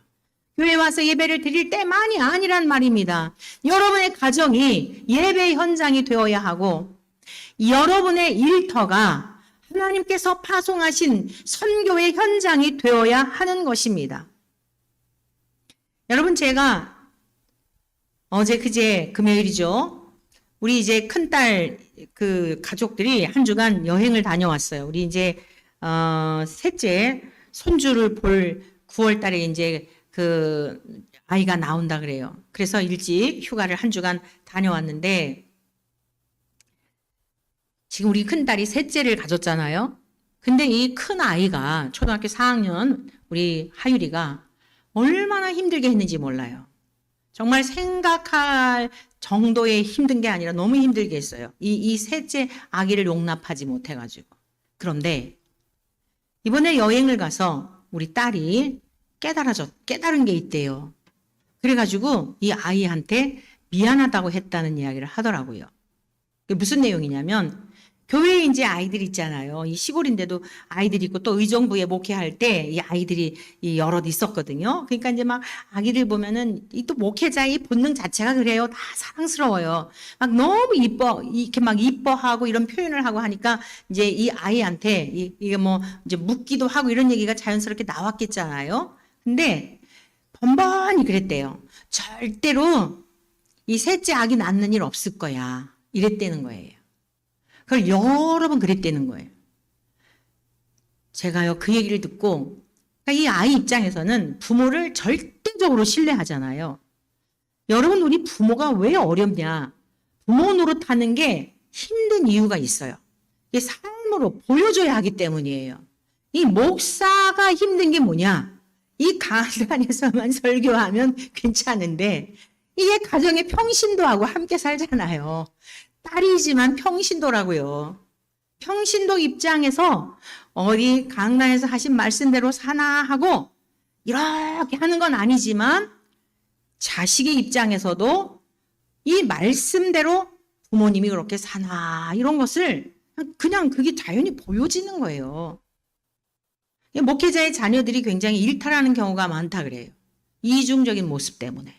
교회 와서 예배를 드릴 때만이 아니란 말입니다. 여러분의 가정이 예배 현장이 되어야 하고, 여러분의 일터가 하나님께서 파송하신 선교의 현장이 되어야 하는 것입니다. 여러분, 제가 어제 그제 금요일이죠. 우리 이제 큰딸 그 가족들이 한 주간 여행을 다녀왔어요. 우리 이제 셋째 손주를 볼 9월 달에 이제 그 아이가 나온다 그래요. 그래서 일찍 휴가를 한 주간 다녀왔는데, 지금 우리 큰딸이 셋째를 가졌잖아요. 근데 이 큰 아이가 초등학교 4학년 우리 하율이가 얼마나 힘들게 했는지 몰라요. 정말 생각할 정도의 힘든 게 아니라 너무 힘들게 했어요. 이 셋째 아기를 용납하지 못해가지고. 그런데 이번에 여행을 가서 우리 딸이 깨달은 게 있대요. 그래가지고 이 아이한테 미안하다고 했다는 이야기를 하더라고요. 그게 무슨 내용이냐면 교회에 이제 아이들 있잖아요. 이 시골인데도 아이들이 있고 또 의정부에 목회할 때 이 아이들이 여럿 있었거든요. 그러니까 이제 막 아기들 보면은 이 또 목회자의 본능 자체가 그래요. 다 사랑스러워요. 막 너무 이렇게 막 이뻐하고 이런 표현을 하고 하니까 이제 이 아이한테 이게 뭐 이제 묻기도 하고 이런 얘기가 자연스럽게 나왔겠잖아요. 근데 번번이 그랬대요. 절대로 이 셋째 아기 낳는 일 없을 거야. 이랬다는 거예요. 그걸 여러 번 그랬다는 거예요. 제가요, 그 얘기를 듣고, 그러니까 이 아이 입장에서는 부모를 절대적으로 신뢰하잖아요. 여러분, 우리 부모가 왜 어렵냐? 부모 노릇하는 게 힘든 이유가 있어요. 이게 삶으로 보여줘야 하기 때문이에요. 이 목사가 힘든 게 뭐냐? 이 강단에서만 설교하면 괜찮은데, 이게 가정의 평신도하고 함께 살잖아요. 딸이지만 평신도라고요. 평신도 입장에서 어디 강단에서 하신 말씀대로 사나 하고 이렇게 하는 건 아니지만 자식의 입장에서도 이 말씀대로 부모님이 그렇게 사나 이런 것을 그냥 그게 자연히 보여지는 거예요. 목회자의 자녀들이 굉장히 일탈하는 경우가 많다 그래요. 이중적인 모습 때문에.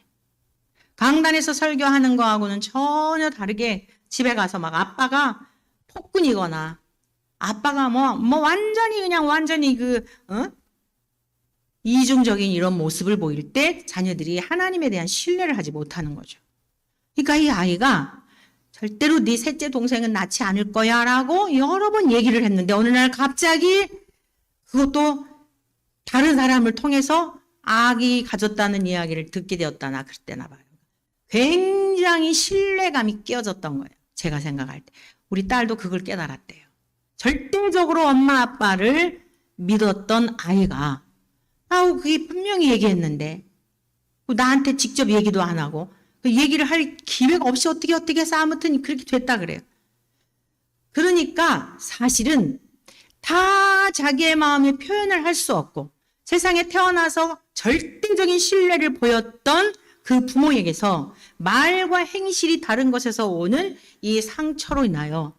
강단에서 설교하는 거하고는 전혀 다르게 집에 가서 막 아빠가 폭군이거나 아빠가 뭐 완전히 이중적인 이런 모습을 보일 때 자녀들이 하나님에 대한 신뢰를 하지 못하는 거죠. 그러니까 이 아이가 절대로 네 셋째 동생은 낳지 않을 거야 라고 여러 번 얘기를 했는데 어느 날 갑자기 그것도 다른 사람을 통해서 아기 가졌다는 이야기를 듣게 되었다나 그랬대나 봐요. 굉장히 신뢰감이 깨어졌던 거예요. 제가 생각할 때. 우리 딸도 그걸 깨달았대요. 절대적으로 엄마 아빠를 믿었던 아이가 그게 분명히 얘기했는데 나한테 직접 얘기도 안 하고 그 얘기를 할 기회가 없이 어떻게 해서 아무튼 그렇게 됐다 그래요. 그러니까 사실은 다 자기의 마음의 표현을 할 수 없고 세상에 태어나서 절대적인 신뢰를 보였던 그 부모에게서 말과 행실이 다른 것에서 오는 이 상처로 인하여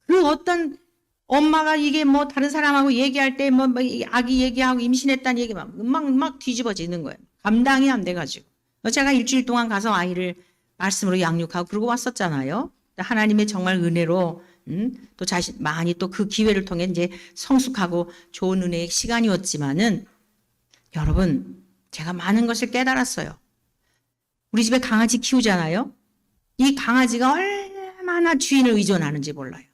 그 어떤 엄마가 이게 뭐 다른 사람하고 얘기할 때 뭐 아기 얘기하고 임신했다는 얘기 막 뒤집어지는 거예요. 감당이 안 돼가지고. 제가 일주일 동안 가서 아이를 말씀으로 양육하고 그러고 왔었잖아요. 하나님의 정말 은혜로 또 많이 또 그 기회를 통해 이제 성숙하고 좋은 은혜의 시간이었지만은 여러분 제가 많은 것을 깨달았어요. 우리 집에 강아지 키우잖아요. 이 강아지가 얼마나 주인을 의존하는지 몰라요.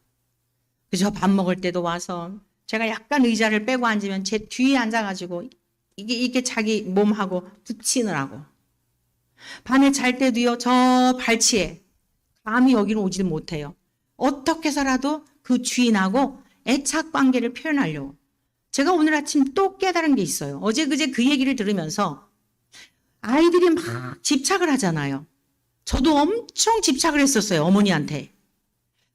그래서 밥 먹을 때도 와서 제가 약간 의자를 빼고 앉으면 제 뒤에 앉아가지고 이게 자기 몸하고 붙이느라고. 밤에 잘 때도요, 저 발치에 감히 여기로 오지는 못해요. 어떻게 해서라도 그 주인하고 애착 관계를 표현하려고. 제가 오늘 아침 또 깨달은 게 있어요. 어제 그제 그 얘기를 들으면서 아이들이 막 집착을 하잖아요. 저도 엄청 집착을 했었어요, 어머니한테.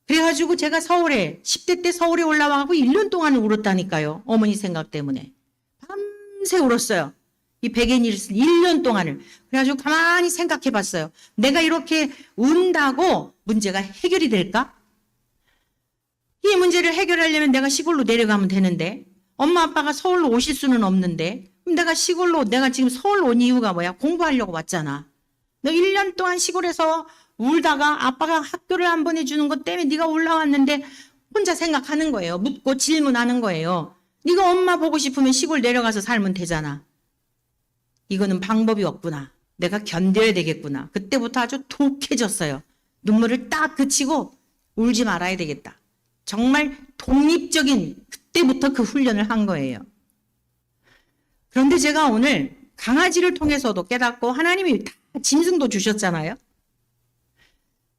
그래가지고 제가 10대 때 서울에 올라와서 1년 동안을 울었다니까요. 어머니 생각 때문에. 밤새 울었어요. 이 백엔일스 1년 동안을. 그래가지고 가만히 생각해 봤어요. 내가 이렇게 운다고 문제가 해결이 될까? 이 문제를 해결하려면 내가 시골로 내려가면 되는데 엄마 아빠가 서울로 오실 수는 없는데 그럼 내가 지금 서울 온 이유가 뭐야? 공부하려고 왔잖아. 너 1년 동안 시골에서 울다가 아빠가 학교를 안 보내주는 것 때문에 네가 올라왔는데 혼자 생각하는 거예요. 묻고 질문하는 거예요. 네가 엄마 보고 싶으면 시골 내려가서 살면 되잖아. 이거는 방법이 없구나. 내가 견뎌야 되겠구나. 그때부터 아주 독해졌어요. 눈물을 딱 그치고 울지 말아야 되겠다. 정말 독립적인 그때부터 그 훈련을 한 거예요. 그런데 제가 오늘 강아지를 통해서도 깨닫고 하나님이 다 짐승도 주셨잖아요.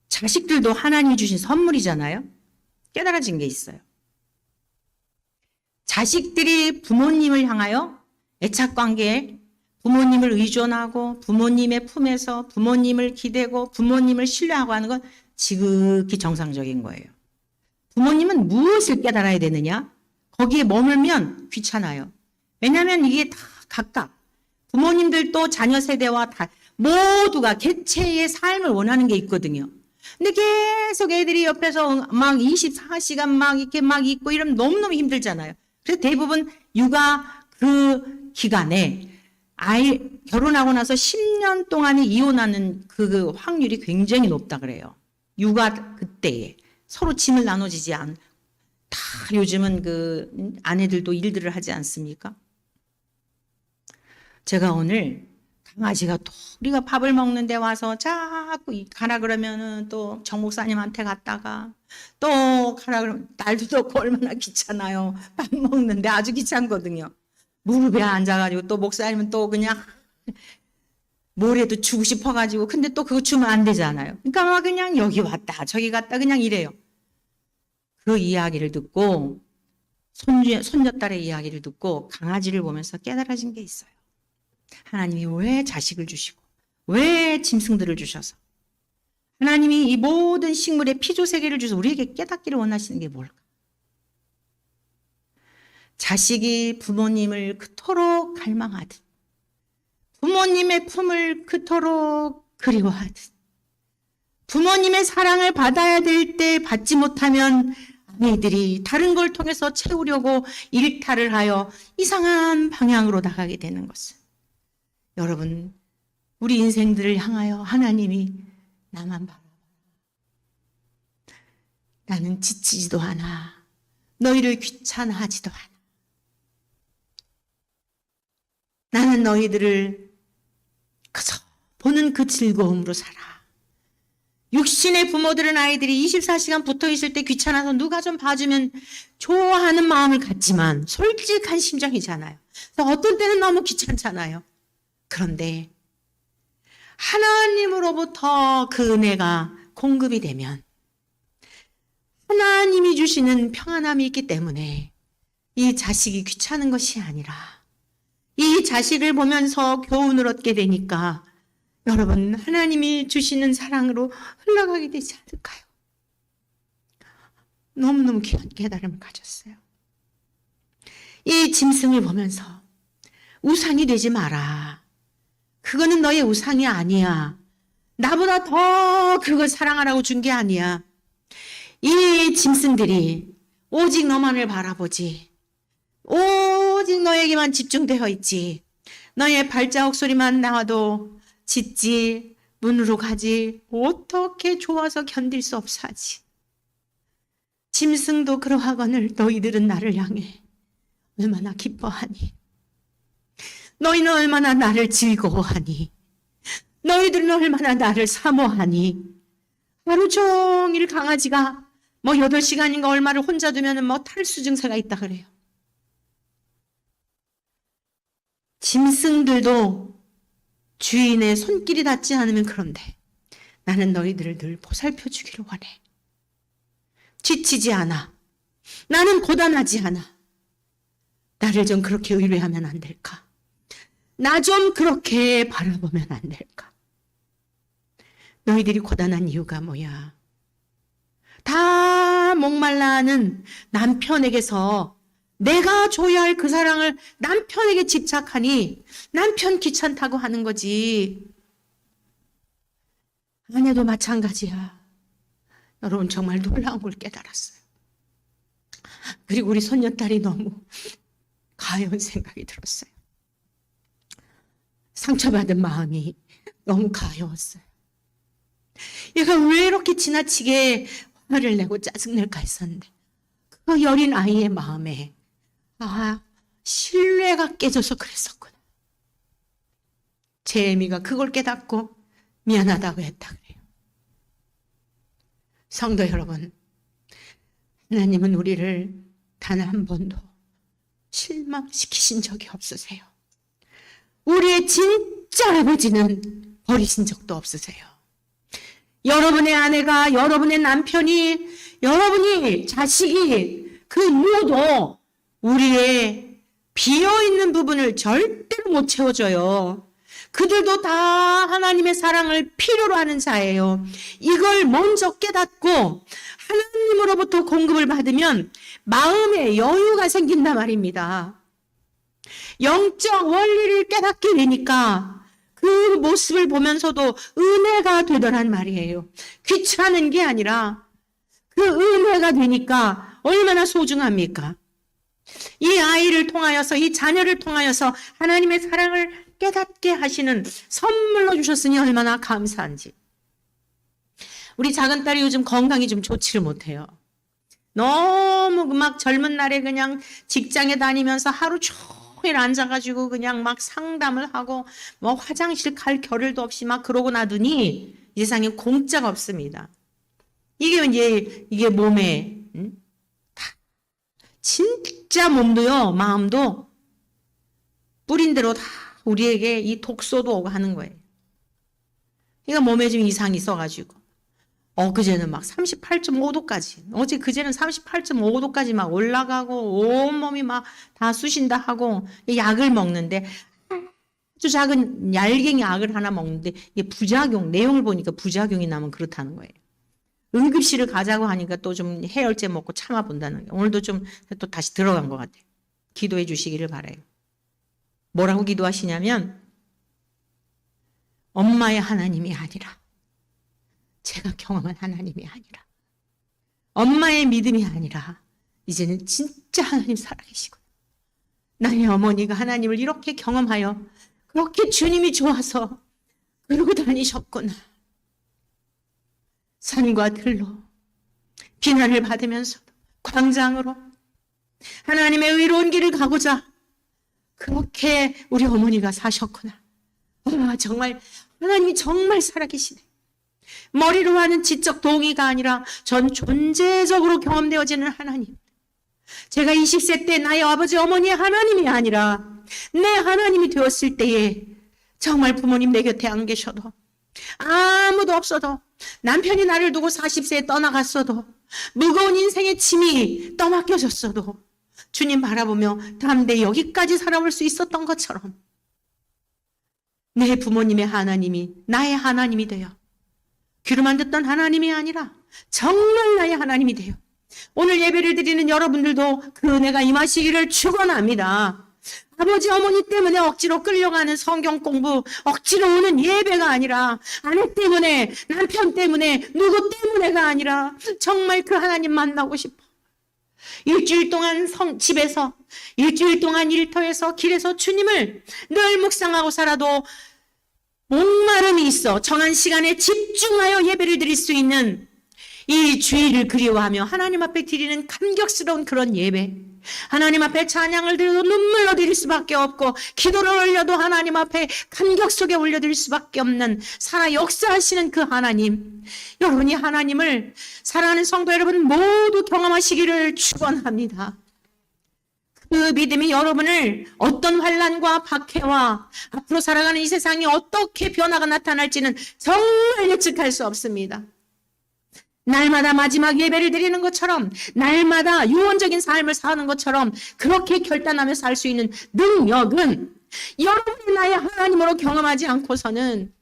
자식들도 하나님이 주신 선물이잖아요. 깨달아진 게 있어요. 자식들이 부모님을 향하여 애착관계, 부모님을 의존하고 부모님의 품에서 부모님을 기대고 부모님을 신뢰하고 하는 건 지극히 정상적인 거예요. 부모님은 무엇을 깨달아야 되느냐? 거기에 머물면 귀찮아요. 왜냐하면 이게 다 각각 부모님들도 자녀 세대와 다 모두가 개체의 삶을 원하는 게 있거든요. 근데 계속 애들이 옆에서 막 24시간 막 이렇게 막 있고 이러면 너무너무 힘들잖아요. 그래서 대부분 육아 그 기간에 아이 결혼하고 나서 10년 동안에 이혼하는 그 확률이 굉장히 높다 그래요. 육아 그때에 서로 짐을 나눠지지 않. 다 요즘은 그 아내들도 일들을 하지 않습니까? 제가 오늘 강아지가 또 우리가 밥을 먹는데 와서 자꾸 가라 그러면은 또 정 목사님한테 갔다가 또 가라 그러면 날도 덥고 얼마나 귀찮아요. 밥 먹는데 아주 귀찮거든요. 무릎에 앉아가지고 또 목사님은 또 그냥 뭐래도 주고 싶어가지고 근데 또 그거 주면 안 되잖아요. 그러니까 막 그냥 여기 왔다 저기 갔다 그냥 이래요. 그 이야기를 듣고 손녀딸의 이야기를 듣고 강아지를 보면서 깨달아진 게 있어요. 하나님이 왜 자식을 주시고 왜 짐승들을 주셔서 하나님이 이 모든 식물의 피조세계를 주셔서 우리에게 깨닫기를 원하시는 게 뭘까? 자식이 부모님을 그토록 갈망하듯 부모님의 품을 그토록 그리워하듯 부모님의 사랑을 받아야 될 때 받지 못하면 아이들이 다른 걸 통해서 채우려고 일탈을 하여 이상한 방향으로 나가게 되는 것은 여러분 우리 인생들을 향하여 하나님이 나만 바라봐. 나는 지치지도 않아. 너희를 귀찮아하지도 않아. 나는 너희들을 그저 보는 그 즐거움으로 살아. 육신의 부모들은 아이들이 24시간 붙어 있을 때 귀찮아서 누가 좀 봐주면 좋아하는 마음을 갖지만 솔직한 심정이잖아요. 그래서 어떤 때는 너무 귀찮잖아요. 그런데 하나님으로부터 그 은혜가 공급이 되면 하나님이 주시는 평안함이 있기 때문에 이 자식이 귀찮은 것이 아니라 이 자식을 보면서 교훈을 얻게 되니까 여러분 하나님이 주시는 사랑으로 흘러가게 되지 않을까요? 너무너무 귀한 깨달음을 가졌어요. 이 짐승을 보면서 우상이 되지 마라. 그거는 너의 우상이 아니야. 나보다 더 그걸 사랑하라고 준 게 아니야. 이 짐승들이 오직 너만을 바라보지. 오직 너에게만 집중되어 있지. 너의 발자국 소리만 나와도 짖지, 문으로 가지. 어떻게 좋아서 견딜 수 없어 하지. 짐승도 그러하거늘 너희들은 나를 향해 얼마나 기뻐하니. 너희는 얼마나 나를 즐거워하니. 너희들은 얼마나 나를 사모하니. 하루 종일 강아지가 뭐 8시간인가 얼마를 혼자 두면 뭐 탈수 증세가 있다 그래요. 짐승들도 주인의 손길이 닿지 않으면 그런데 나는 너희들을 늘 보살펴 주기를 원해. 지치지 않아. 나는 고단하지 않아. 나를 좀 그렇게 의뢰하면 안 될까? 나 좀 그렇게 바라보면 안 될까? 너희들이 고단한 이유가 뭐야? 다 목말라하는 남편에게서 내가 줘야 할 그 사랑을 남편에게 집착하니 남편 귀찮다고 하는 거지. 아내도 마찬가지야. 여러분 정말 놀라운 걸 깨달았어요. 그리고 우리 손녀딸이 너무 가여운 생각이 들었어요. 상처받은 마음이 너무 가여웠어요. 얘가 왜 이렇게 지나치게 화를 내고 짜증낼까 했었는데 그 여린 아이의 마음에 신뢰가 깨져서 그랬었구나. 제 애미가 그걸 깨닫고 미안하다고 했다 그래요. 성도 여러분, 하나님은 우리를 단 한 번도 실망시키신 적이 없으세요. 우리의 진짜 아버지는 버리신 적도 없으세요. 여러분의 아내가, 여러분의 남편이, 여러분이, 자식이 그 누구도 우리의 비어있는 부분을 절대로 못 채워줘요. 그들도 다 하나님의 사랑을 필요로 하는 자예요. 이걸 먼저 깨닫고 하나님으로부터 공급을 받으면 마음에 여유가 생긴단 말입니다. 영적 원리를 깨닫게 되니까 그 모습을 보면서도 은혜가 되더란 말이에요. 귀찮은 게 아니라 그 은혜가 되니까 얼마나 소중합니까? 이 아이를 통하여서, 이 자녀를 통하여서 하나님의 사랑을 깨닫게 하시는 선물로 주셨으니 얼마나 감사한지. 우리 작은 딸이 요즘 건강이 좀 좋지를 못해요. 너무 막 젊은 날에 그냥 직장에 다니면서 하루 종일 앉아가지고 그냥 막 상담을 하고 뭐 화장실 갈 겨를도 없이 막 그러고 나더니 이 세상에 공짜가 없습니다. 이게 몸에 진짜 몸도요, 마음도 뿌린 대로 다 우리에게 이 독소도 오고 하는 거예요. 그러니까 몸에 좀 이상이 있어가지고 그제는 막 38.5도까지, 어제 그제는 38.5도까지 막 올라가고 온몸이 막 다 쑤신다 하고 약을 먹는데 아주 작은 얄갱이 약을 하나 먹는데 이게 부작용, 내용을 보니까 부작용이 나면 그렇다는 거예요. 응급실을 가자고 하니까 또 좀 해열제 먹고 참아본다는 거예요. 오늘도 좀 또 다시 들어간 것 같아요. 기도해 주시기를 바라요. 뭐라고 기도하시냐면 엄마의 하나님이 아니라, 제가 경험한 하나님이 아니라, 엄마의 믿음이 아니라 이제는 진짜 하나님 살아계시고 나의 어머니가 하나님을 이렇게 경험하여 그렇게 주님이 좋아서 그러고 다니셨구나. 산과 들로 비난을 받으면서도 광장으로 하나님의 의로운 길을 가고자 그렇게 우리 어머니가 사셨구나. 정말 하나님이 정말 살아계시네. 머리로 하는 지적 동의가 아니라 전 존재적으로 경험되어지는 하나님. 제가 20세 때 나의 아버지 어머니의 하나님이 아니라 내 하나님이 되었을 때에 정말 부모님 내 곁에 안 계셔도, 아무도 없어도, 남편이 나를 두고 40세에 떠나갔어도, 무거운 인생의 짐이 떠맡겨졌어도 주님 바라보며 담대 여기까지 살아올 수 있었던 것처럼 내 부모님의 하나님이 나의 하나님이 되어 귀로만 듣던 하나님이 아니라 정말 나의 하나님이 되어 오늘 예배를 드리는 여러분들도 그 은혜가 임하시기를 축원합니다. 아버지 어머니 때문에 억지로 끌려가는 성경 공부, 억지로 오는 예배가 아니라, 아내 때문에, 남편 때문에, 누구 때문에가 아니라 정말 그 하나님 만나고 싶어. 일주일 동안 집에서, 일주일 동안 일터에서, 길에서 주님을 늘 묵상하고 살아도 목마름이 있어 정한 시간에 집중하여 예배를 드릴 수 있는 이 주일을 그리워하며 하나님 앞에 드리는 감격스러운 그런 예배, 하나님 앞에 찬양을 드려도 눈물로 드릴 수밖에 없고 기도를 올려도 하나님 앞에 감격 속에 올려드릴 수밖에 없는 살아 역사하시는 그 하나님, 여러분이 하나님을 사랑하는 성도 여러분 모두 경험하시기를 축원합니다. 그 믿음이 여러분을 어떤 환난과 박해와 앞으로 살아가는 이 세상에 어떻게 변화가 나타날지는 정말 예측할 수 없습니다. 날마다 마지막 예배를 드리는 것처럼, 날마다 유언적인 삶을 사는 것처럼 그렇게 결단하며 살 수 있는 능력은 여러분이 나의 하나님으로 경험하지 않고서는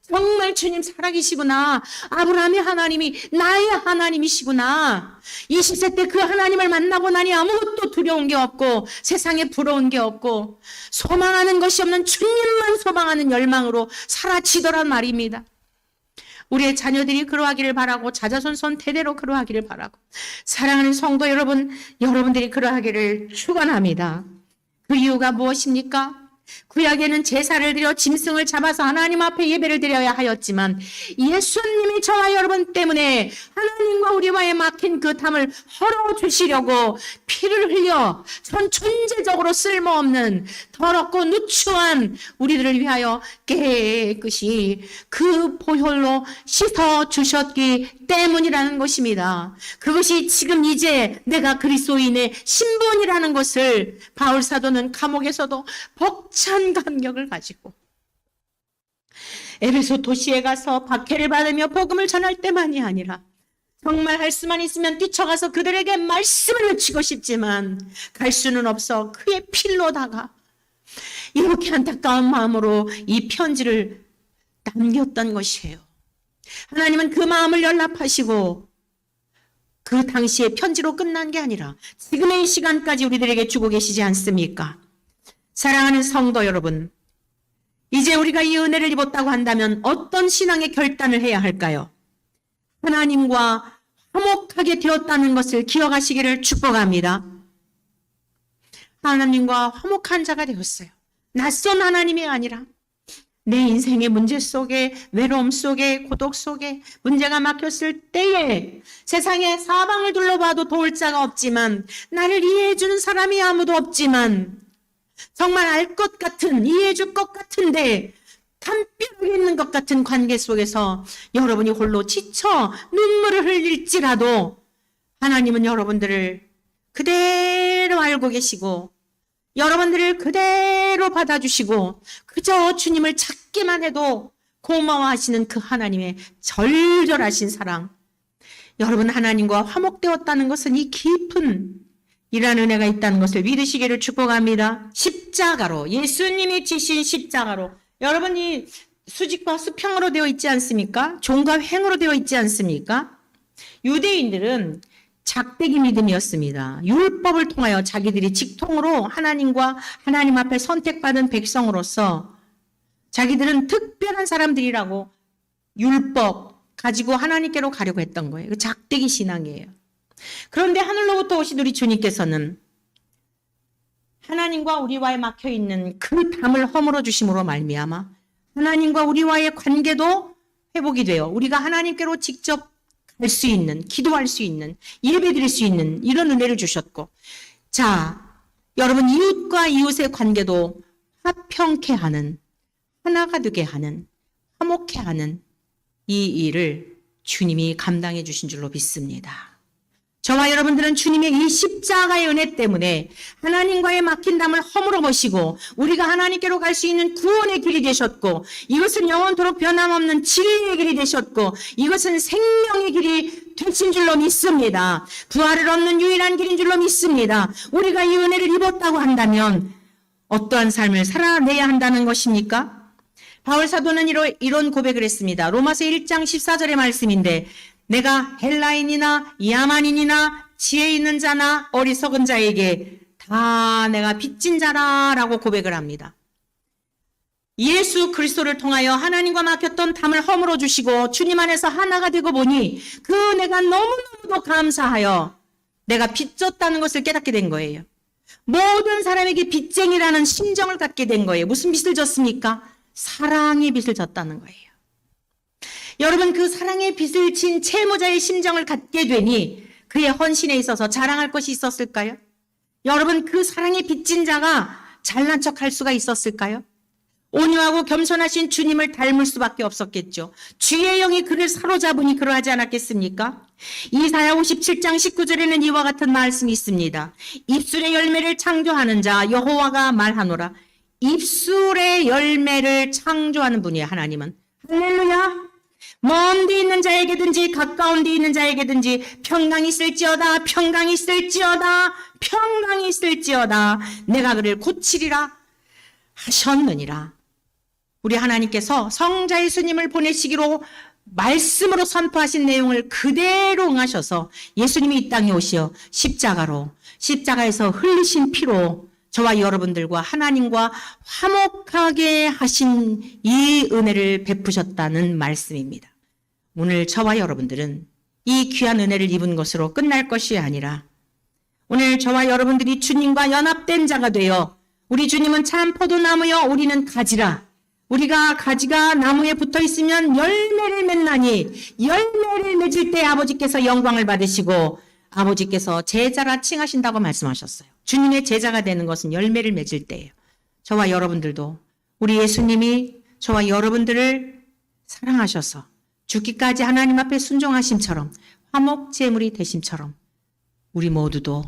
정말 주님 살아계시구나, 아브라함의 하나님이 나의 하나님이시구나, 20세 때 그 하나님을 만나고 나니 아무것도 두려운 게 없고 세상에 부러운 게 없고 소망하는 것이 없는 주님만 소망하는 열망으로 사라지더란 말입니다. 우리의 자녀들이 그러하기를 바라고, 자자손손 대대로 그러하기를 바라고, 사랑하는 성도 여러분, 여러분들이 그러하기를 축원합니다. 그 이유가 무엇입니까? 구약에는 제사를 드려 짐승을 잡아서 하나님 앞에 예배를 드려야 하였지만 예수님이 저와 여러분 때문에 하나님과 우리와의 막힌 그 담을 헐어주시려고 피를 흘려 전 존재적으로 쓸모없는 더럽고 누추한 우리들을 위하여 깨끗이 그 보혈로 씻어주셨기 때문이라는 것입니다. 그것이 지금 이제 내가 그리스도인의 신분이라는 것을 바울 사도는 감옥에서도 벅찬 감격을 가지고 에베소 도시에 가서 박해를 받으며 복음을 전할 때만이 아니라 정말 할 수만 있으면 뛰쳐가서 그들에게 말씀을 외치고 싶지만 갈 수는 없어 그의 필로다가 이렇게 안타까운 마음으로 이 편지를 남겼던 것이에요. 하나님은 그 마음을 연락하시고 그 당시에 편지로 끝난 게 아니라 지금의 이 시간까지 우리들에게 주고 계시지 않습니까? 사랑하는 성도 여러분, 이제 우리가 이 은혜를 입었다고 한다면 어떤 신앙의 결단을 해야 할까요? 하나님과 화목하게 되었다는 것을 기억하시기를 축복합니다. 하나님과 화목한 자가 되었어요. 낯선 하나님이 아니라 내 인생의 문제 속에, 외로움 속에, 고독 속에 문제가 막혔을 때에 세상에 사방을 둘러봐도 도울 자가 없지만, 나를 이해해 주는 사람이 아무도 없지만, 정말 알 것 같은, 이해해 줄 것 같은데 담벼락에 있는 것 같은 관계 속에서 여러분이 홀로 지쳐 눈물을 흘릴지라도 하나님은 여러분들을 그대로 알고 계시고 여러분들을 그대로 받아주시고 그저 주님을 찾기만 해도 고마워하시는 그 하나님의 절절하신 사랑. 여러분, 하나님과 화목되었다는 것은 이 깊은 이라는 은혜가 있다는 것을 믿으시기를 축복합니다. 십자가로, 예수님이 지신 십자가로, 여러분이 수직과 수평으로 되어 있지 않습니까? 종과 횡으로 되어 있지 않습니까? 유대인들은 작대기 믿음이었습니다. 율법을 통하여 자기들이 직통으로 하나님과 하나님 앞에 선택받은 백성으로서 자기들은 특별한 사람들이라고 율법 가지고 하나님께로 가려고 했던 거예요. 작대기 신앙이에요. 그런데 하늘로부터 오신 우리 주님께서는 하나님과 우리와의 막혀있는 그 담을 허물어 주심으로 말미암아 하나님과 우리와의 관계도 회복이 되어 우리가 하나님께로 직접 갈 수 있는, 기도할 수 있는, 예배드릴 수 있는 이런 은혜를 주셨고, 자, 여러분, 이웃과 이웃의 관계도 화평케 하는, 하나가 되게 하는, 화목케 하는 이 일을 주님이 감당해 주신 줄로 믿습니다. 저와 여러분들은 주님의 이 십자가의 은혜 때문에 하나님과의 막힌 담을 허물어 보시고 우리가 하나님께로 갈 수 있는 구원의 길이 되셨고, 이것은 영원토록 변함없는 진리의 길이 되셨고, 이것은 생명의 길이 되신 줄로 믿습니다. 부활을 얻는 유일한 길인 줄로 믿습니다. 우리가 이 은혜를 입었다고 한다면 어떠한 삶을 살아내야 한다는 것입니까? 바울 사도는 이런 고백을 했습니다. 로마서 1장 14절의 말씀인데, 내가 헬라인이나 야만인이나 지혜 있는 자나 어리석은 자에게 다 내가 빚진 자라라고 고백을 합니다. 예수 그리스도를 통하여 하나님과 막혔던 담을 허물어 주시고 주님 안에서 하나가 되고 보니 그 은혜가 너무너무도 감사하여 내가 빚졌다는 것을 깨닫게 된 거예요. 모든 사람에게 빚쟁이라는 심정을 갖게 된 거예요. 무슨 빚을 졌습니까? 사랑의 빚을 졌다는 거예요. 여러분, 그 사랑의 빚을 진 채무자의 심정을 갖게 되니 그의 헌신에 있어서 자랑할 것이 있었을까요? 여러분, 그 사랑의 빚진 자가 잘난 척할 수가 있었을까요? 온유하고 겸손하신 주님을 닮을 수밖에 없었겠죠. 주의 영이 그를 사로잡으니 그러하지 않았겠습니까? 이사야 57장 19절에는 이와 같은 말씀이 있습니다. 입술의 열매를 창조하는 자 여호와가 말하노라. 입술의 열매를 창조하는 분이에요, 하나님은. 할렐루야. 먼 데 있는 자에게든지 가까운 데 있는 자에게든지 평강이 있을지어다, 평강이 있을지어다, 평강이 있을지어다, 내가 그를 고치리라 하셨느니라. 우리 하나님께서 성자 예수님을 보내시기로 말씀으로 선포하신 내용을 그대로 응하셔서 예수님이 이 땅에 오시어 십자가에서 흘리신 피로 저와 여러분들과 하나님과 화목하게 하신 이 은혜를 베푸셨다는 말씀입니다. 오늘 저와 여러분들은 이 귀한 은혜를 입은 것으로 끝날 것이 아니라 오늘 저와 여러분들이 주님과 연합된 자가 되어, 우리 주님은 참 포도나무여 우리는 가지라. 우리가 가지가 나무에 붙어 있으면 열매를 맺나니 열매를 맺을 때 아버지께서 영광을 받으시고 아버지께서 제자라 칭하신다고 말씀하셨어요. 주님의 제자가 되는 것은 열매를 맺을 때예요. 저와 여러분들도 우리 예수님이 저와 여러분들을 사랑하셔서 죽기까지 하나님 앞에 순종하심처럼, 화목 제물이 되심처럼 우리 모두도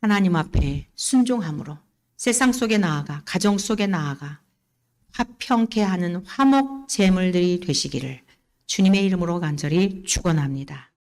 하나님 앞에 순종함으로 세상 속에 나아가, 가정 속에 나아가 화평케 하는 화목 제물들이 되시기를 주님의 이름으로 간절히 축원합니다.